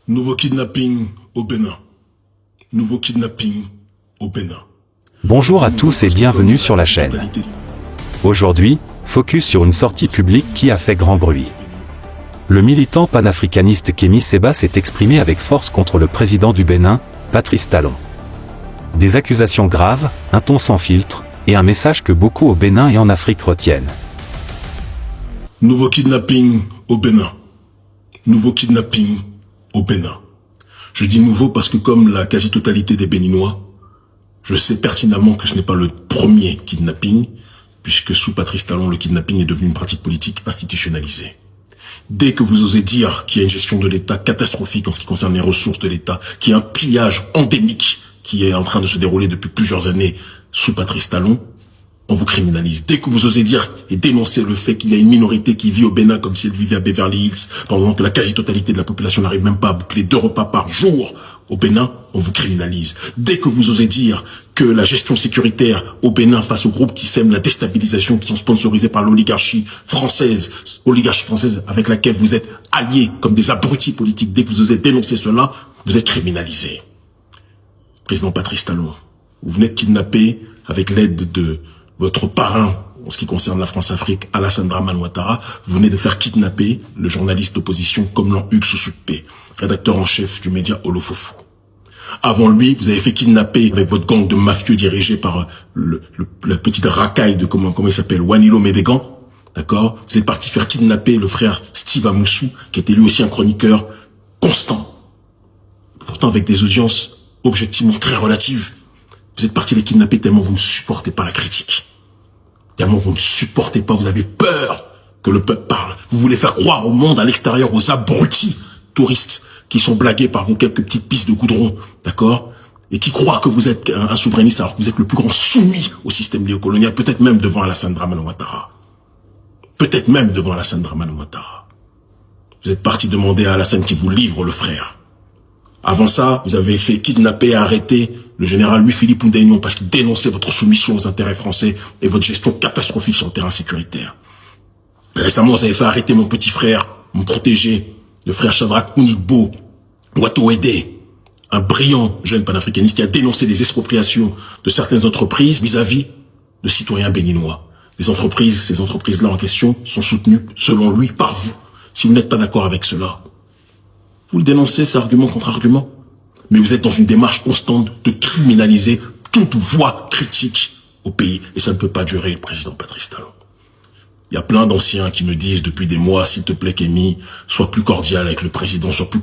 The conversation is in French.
Nouveau kidnapping au Bénin. Nouveau kidnapping au Bénin. Bonjour à tous et bienvenue sur la chaîne. Aujourd'hui, focus sur une sortie publique qui a fait grand bruit. Le militant panafricaniste Kémy Séba s'est exprimé avec force contre le président du Bénin, Patrice Talon. Des accusations graves, un ton sans filtre, et un message que beaucoup au Bénin et en Afrique retiennent. Nouveau kidnapping au Bénin. Nouveau kidnapping au Bénin. Je dis nouveau parce que comme la quasi-totalité des Béninois, je sais pertinemment que ce n'est pas le premier kidnapping, puisque sous Patrice Talon, le kidnapping est devenu une pratique politique institutionnalisée. Dès que vous osez dire qu'il y a une gestion de l'État catastrophique en ce qui concerne les ressources de l'État, qu'il y a un pillage endémique qui est en train de se dérouler depuis plusieurs années sous Patrice Talon, on vous criminalise. Dès que vous osez dire et dénoncer le fait qu'il y a une minorité qui vit au Bénin comme si elle vivait à Beverly Hills, pendant que la quasi-totalité de la population n'arrive même pas à boucler 2 repas par jour au Bénin, on vous criminalise. Dès que vous osez dire que la gestion sécuritaire au Bénin face aux groupes qui sèment la déstabilisation, qui sont sponsorisés par l'oligarchie française avec laquelle vous êtes alliés comme des abrutis politiques, dès que vous osez dénoncer cela, vous êtes criminalisé. Président Patrice Talon, vous venez de kidnapper avec l'aide de votre parrain, en ce qui concerne la France-Afrique, Alassane Dramane Ouattara, vous venez de faire kidnapper le journaliste d'opposition Komlan Hugues Soussoupe, rédacteur en chef du média Olofofo. Avant lui, vous avez fait kidnapper avec votre gang de mafieux dirigé par la petite racaille de comment il s'appelle, Wanilo Médégan, d'accord? Vous êtes parti faire kidnapper le frère Steve Amoussou, qui était lui aussi un chroniqueur constant, pourtant avec des audiences objectivement très relatives. Vous êtes parti les kidnapper tellement vous ne supportez pas la critique. Tellement vous ne supportez pas, vous avez peur que le peuple parle. Vous voulez faire croire au monde à l'extérieur, aux abrutis touristes qui sont blagués par vos quelques petites pistes de goudron, d'accord? Et qui croient que vous êtes un souverainiste alors que vous êtes le plus grand soumis au système néocolonial, peut-être même devant Alassane Dramane Ouattara. Peut-être même devant Alassane Dramane Ouattara. Vous êtes parti demander à Alassane qu'il vous livre le frère. Avant ça, vous avez fait kidnapper et arrêter le général Louis-Philippe Oudéignon parce qu'il dénonçait votre soumission aux intérêts français et votre gestion catastrophique sur le terrain sécuritaire. Récemment, vous avez fait arrêter mon petit frère, mon protégé, le frère Shadrach Ounigbo Ouattouédé, un brillant jeune panafricaniste qui a dénoncé les expropriations de certaines entreprises vis-à-vis de citoyens béninois. Ces entreprises-là en question sont soutenues, selon lui, par vous. Si vous n'êtes pas d'accord avec cela, vous le dénoncez, c'est argument contre argument. Mais vous êtes dans une démarche constante de criminaliser toute voix critique au pays. Et ça ne peut pas durer, le président Patrice Talon. Il y a plein d'anciens qui me disent depuis des mois, s'il te plaît Kémy, sois plus cordial avec le président, sois plus